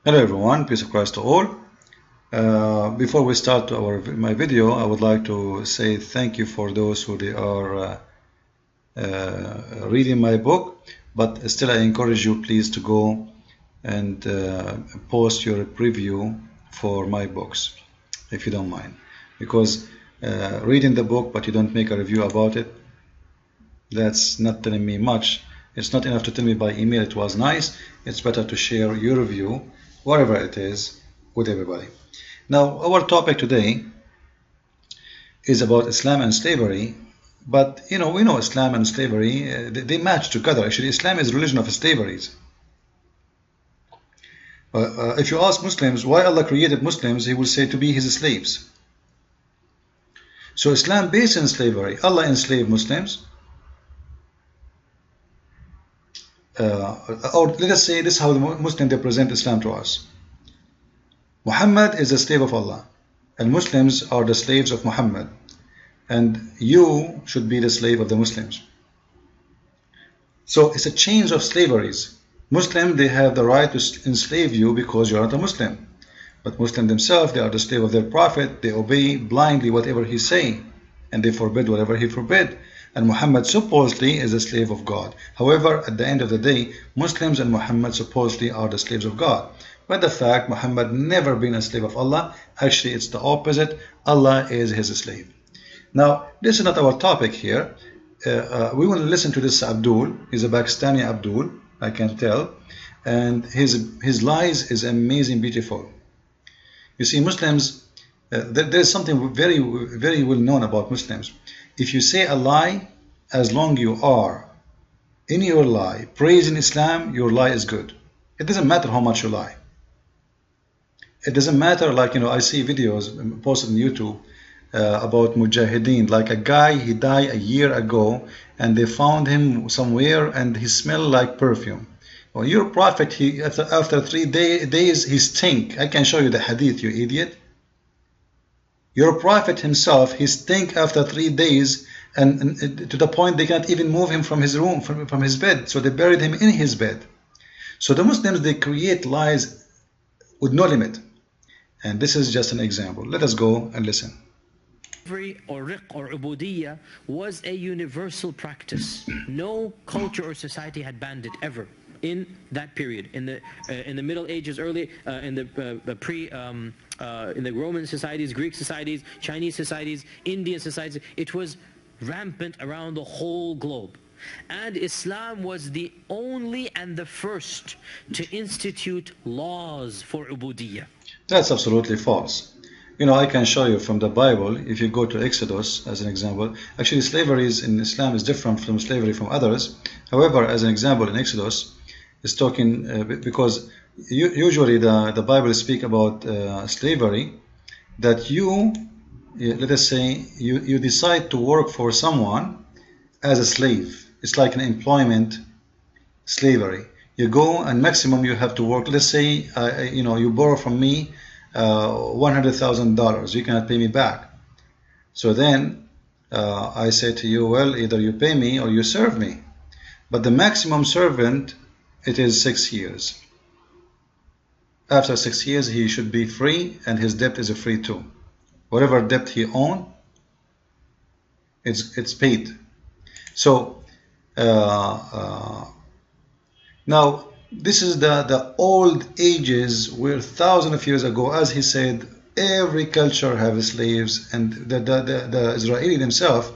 Hello everyone, peace of Christ to all. Before we start my video, I would like to say thank you for those who they are reading my book, but still I encourage you please to go and post your preview for my books, if you don't mind, because reading the book but you don't make a review about it, that's not telling me much. It's not enough to tell me by email it was nice. It's better to share your review, whatever it is, with everybody. Now, our topic today is about Islam and slavery. But we know Islam and slavery, they match together. Actually, Islam is a religion of slaveries. If you ask Muslims why Allah created Muslims, He will say to be His slaves. So Islam based in slavery. Allah enslaved Muslims. Or let us say this is how the Muslims present Islam to us. Muhammad is a slave of Allah, and Muslims are the slaves of Muhammad, and you should be the slave of the Muslims. So it's a change of slaveries. Muslim, they have the right to enslave you because you are not a Muslim, but Muslim themselves, they are the slave of their prophet. They obey blindly whatever he say, and they forbid whatever he forbid. And Muhammad supposedly is a slave of God. However, at the end of the day, Muslims and Muhammad supposedly are the slaves of God. But the fact, Muhammad never been a slave of Allah. Actually, it's the opposite. Allah is his slave. Now, this is not our topic here. We want to listen to this Abdul. He's a Pakistani Abdul, I can tell. And his lies is amazing, beautiful. You see, Muslims, there's something very, very well known about Muslims. If you say a lie, as long you are in your lie praising Islam, your lie is good. It doesn't matter how much you lie. It doesn't matter, like, I see videos posted on YouTube about Mujahideen, like a guy, he died a year ago and they found him somewhere and he smelled like perfume. Well, your prophet, after 3 days he stink. I can show you the hadith, you idiot. Your prophet himself, he stink after 3 days, and to the point they can't even move him from his room, from his bed. So they buried him in his bed. So the Muslims, they create lies with no limit. And this is just an example. Let us go and listen. Slavery or riq or ubudiyya was a universal practice. No culture or society had banned it ever in that period. In the Middle Ages, early in the Roman societies, Greek societies, Chinese societies, Indian societies, it was rampant around the whole globe. And Islam was the only and the first to institute laws for ubudiyya. That's absolutely false. I can show you from the Bible. If you go to Exodus as an example, actually slavery in Islam is different from slavery from others. However, as an example, in Exodus, it's talking because usually the Bible speak about slavery, that let us say you decide to work for someone as a slave. It's like an employment slavery. You go and maximum you have to work. Let's say you borrow from me $100,000. You cannot pay me back. So then I say to you, well, either you pay me or you serve me. But the maximum servant, it is 6 years. After 6 years, he should be free, and his debt is free too. Whatever debt he owns, it's paid. So now this is the old ages where thousands of years ago, as he said, every culture have slaves, and the Israeli themselves,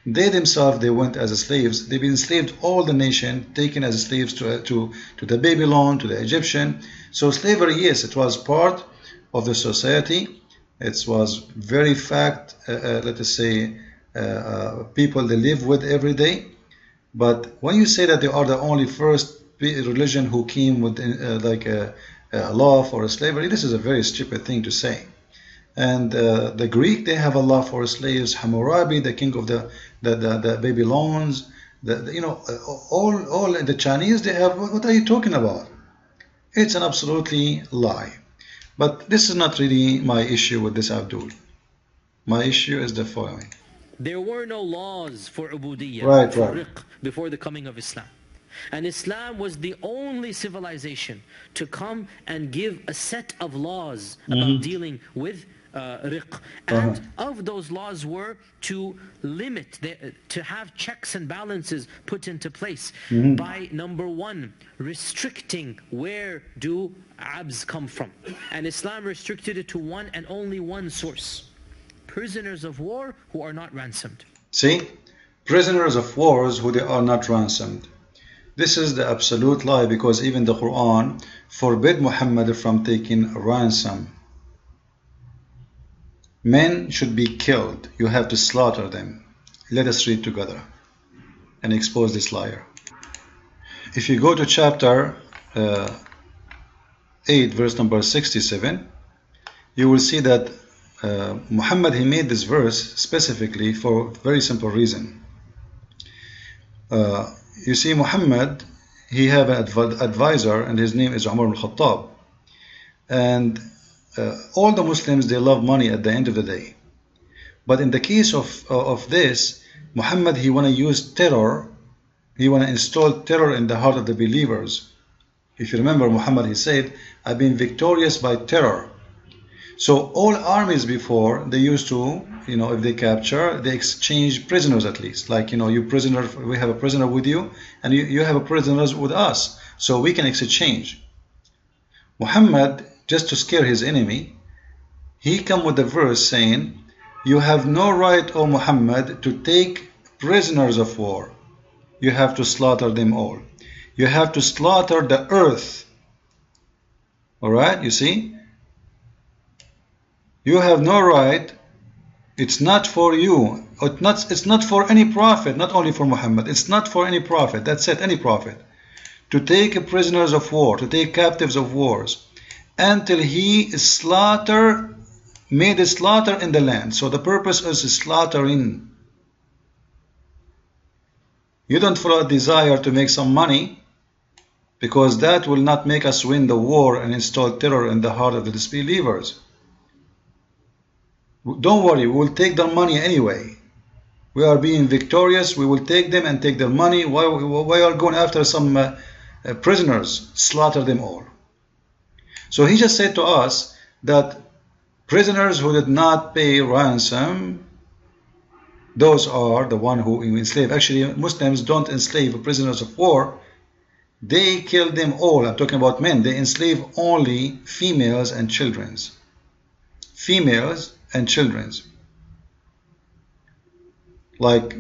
they went as slaves. They've been enslaved, all the nation, taken as slaves to the Babylon, to the Egyptian. So slavery, yes, it was part of the society. It was very fact, let us say, people they live with every day. But when you say that they are the only first religion who came with like a law for slavery, this is a very stupid thing to say. And the Greek, they have a law for slaves. Hammurabi, the king of the Babylons, all the Chinese, they have. What are you talking about? It's an absolutely lie. But this is not really my issue with this Abdul. My issue is the following. There were no laws for ubudiyya, Right. riq, before the coming of Islam. And Islam was the only civilization to come and give a set of laws about dealing with riq. And of those laws were to limit, to have checks and balances put into place by, number one, restricting where do abs come from. And Islam restricted it to one and only one source: prisoners of war who are not ransomed. See? Prisoners of wars who they are not ransomed. This is the absolute lie, because even the Quran forbid Muhammad from taking ransom. Men should be killed. You have to slaughter them. Let us read together and expose this liar. If you go to chapter 8, verse number 67, you will see that Muhammad, he made this verse specifically for a very simple reason. You see, Muhammad, he have an advisor, and his name is Umar al-Khattab. And all the Muslims, they love money at the end of the day. But in the case of this, Muhammad, he want to use terror. He want to install terror in the heart of the believers. If you remember, Muhammad, he said, I've been victorious by terror. So all armies before, they used to, if they capture, they exchange prisoners at least. Like, you prisoner, we have a prisoner with you, and you have a prisoner with us. So we can exchange. Muhammad, just to scare his enemy, he come with a verse saying, you have no right, O Muhammad, to take prisoners of war. You have to slaughter them all. You have to slaughter the earth. Alright, you see? You have no right. It's not for you. It's not for any prophet, not only for Muhammad. It's not for any prophet. That's it, any prophet. To take prisoners of war, to take captives of wars, until he made a slaughter in the land. So the purpose is slaughtering. You don't follow a desire to make some money, because that will not make us win the war and install terror in the heart of the disbelievers. Don't worry, we will take their money anyway. We are being victorious. We will take them and take their money. Why are going after some prisoners? Slaughter them all. So he just said to us that prisoners who did not pay ransom, those are the one who enslave. Actually, Muslims don't enslave prisoners of war. They kill them all. I'm talking about men. They enslave only females and children. Females and children. Like,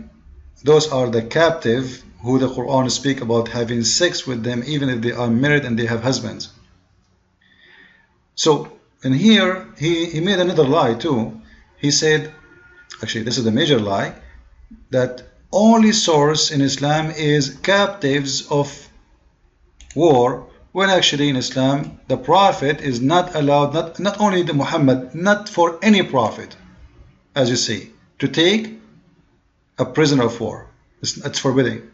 those are the captive who the Quran speak about having sex with them, even if they are married and they have husbands. So in here he made another lie too. He said, actually this is the major lie, that only source in Islam is captives of war, when actually in Islam the Prophet is not allowed, not only the Muhammad, not for any prophet, as you see, to take a prisoner of war. It's forbidden.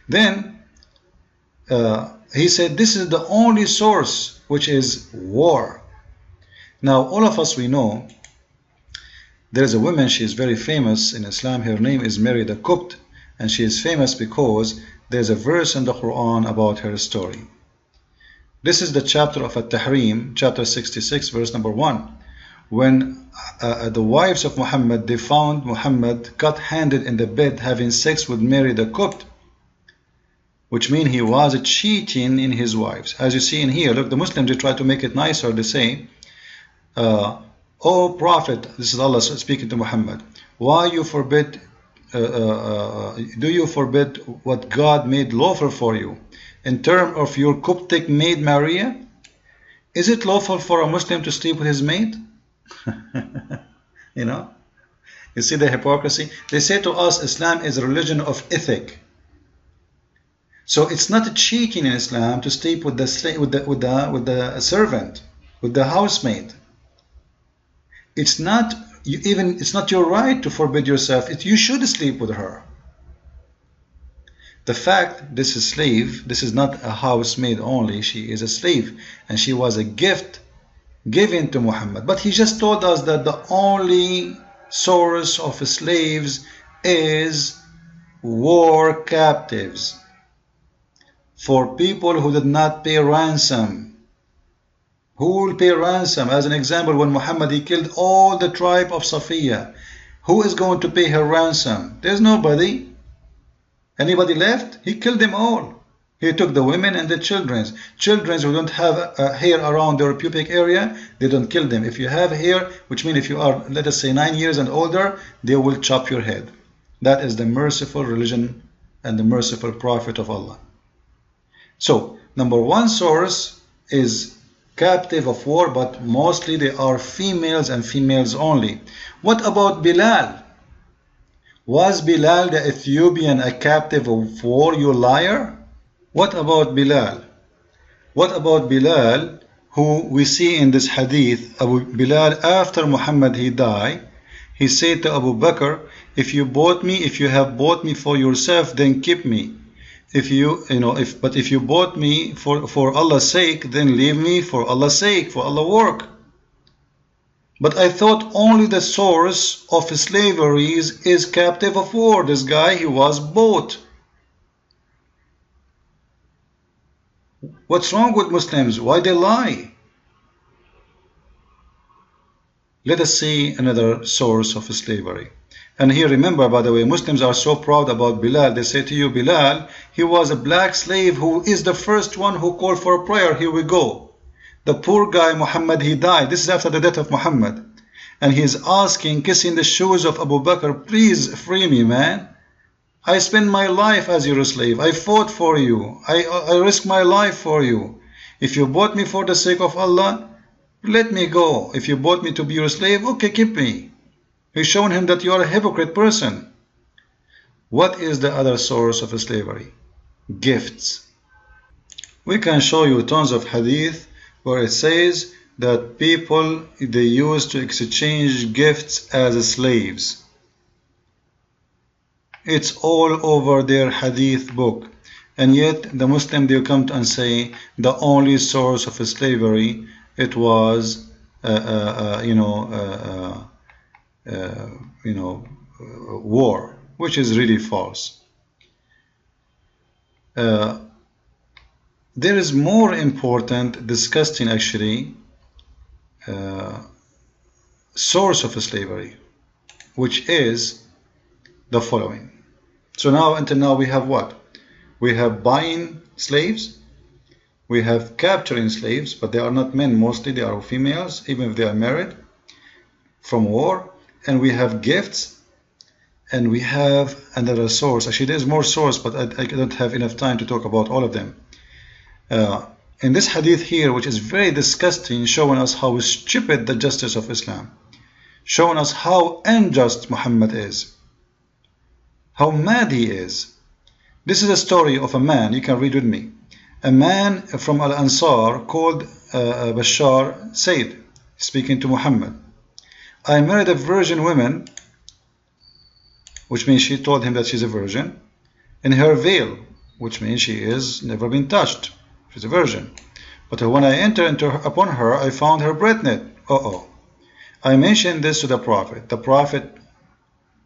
Then he said this is the only source, which is war. Now all of us, we know there is a woman, she is very famous in Islam. Her name is Mary the Copt, and she is famous because there's a verse in the Quran about her story. This is the chapter of At-Tahrim, chapter 66, verse number 1. When the wives of Muhammad, they found Muhammad cut-handed in the bed having sex with Mary the Copt, which means he was cheating in his wives. As you see in here, look, the Muslims, they try to make it nicer. They say, O Prophet, this is Allah speaking to Muhammad, why you forbid, do you forbid what God made lawful for you? In terms of your Coptic maid Maria, is it lawful for a Muslim to sleep with his maid? You see the hypocrisy? They say to us, Islam is a religion of ethic. So it's not a cheating in Islam to sleep with the servant, with the housemaid. It's not it's not your right to forbid yourself. You should sleep with her. The fact this is slave, this is not a housemaid only. She is a slave, and she was a gift given to Muhammad. But he just told us that the only source of slaves is war captives. for people who did not pay ransom. Who will pay ransom? As an example, when Muhammad he killed all the tribe of Safiya, who is going to pay her ransom? There's nobody. Anybody left? He killed them all. He took the women and the children. Children who don't have hair around their pubic area, they don't kill them. If you have hair, which means if you are, let us say, 9 years and older, they will chop your head. That is the merciful religion and the merciful prophet of Allah. So, number one source is captive of war, but mostly they are females and females only. What about Bilal? Was Bilal the Ethiopian a captive of war, you liar? What about Bilal? What about Bilal, who we see in this hadith? Abu Bilal, after Muhammad he died, he said to Abu Bakr, if you have bought me for yourself, then keep me. If you bought me for Allah's sake, then leave me for Allah's sake, for Allah's work. But I thought only the source of slavery is captive of war. This guy, he was bought. What's wrong with Muslims? Why they lie? Let us see another source of slavery. And here, remember, by the way, Muslims are so proud about Bilal. They say to you, Bilal, he was a black slave who is the first one who called for a prayer. Here we go. The poor guy, Muhammad, he died. This is after the death of Muhammad. And he is asking, kissing the shoes of Abu Bakr, please free me, man. I spent my life as your slave. I fought for you. I risked my life for you. If you bought me for the sake of Allah, let me go. If you bought me to be your slave, okay, keep me. He's shown him that you are a hypocrite person. What is the other source of slavery? Gifts. We can show you tons of hadith where it says that people, they used to exchange gifts as slaves. It's all over their hadith book. And yet the Muslim, they come and say the only source of slavery, it was war, which is really false. There is more important, disgusting actually, source of slavery, which is the following. So now, until now, we have what? We have buying slaves, we have capturing slaves, but they are not men, mostly they are females, even if they are married, from war, and we have gifts, and we have another source. Actually, there's more source, but I don't have enough time to talk about all of them. In this hadith here, which is very disgusting, showing us how stupid the justice of Islam, showing us how unjust Muhammad is, how mad he is. This is a story of a man, you can read with me. A man from Al-Ansar called Bashar said, speaking to Muhammad, I married a virgin woman, which means she told him that she's a virgin, in her veil, which means she is never been touched. She's a virgin. But when I entered upon her, I found her pregnant. I mentioned this to the Prophet. The Prophet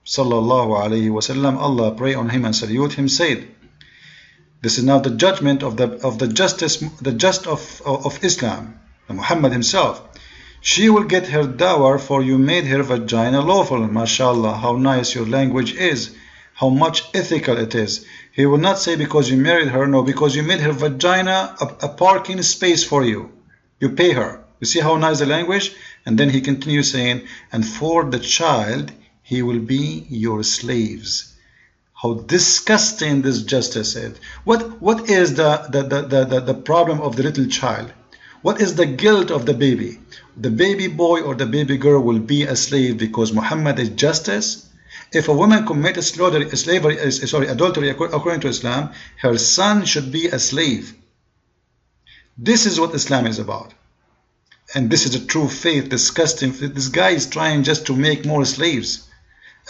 sallallahu alaihi wasallam, Allah pray on him and salute him, said, this is now the judgment of the just of Islam, Muhammad himself. She will get her dower, for you made her vagina lawful. MashaAllah, how nice your language is, how much ethical it is. He will not say because you married her, no, because you made her vagina a parking space for you. You pay her. You see how nice the language? And then he continues saying, and for the child, he will be your slaves. How disgusting this justice is. What is the problem of the little child? What is the guilt of the baby? The baby boy or the baby girl will be a slave because Muhammad is justice. If a woman commits adultery according to Islam, her son should be a slave. This is what Islam is about. And this is a true faith, disgusting. This guy is trying just to make more slaves.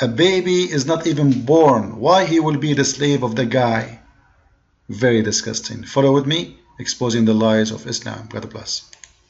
A baby is not even born. Why he will be the slave of the guy? Very disgusting. Follow with me, exposing the lies of Islam. God bless.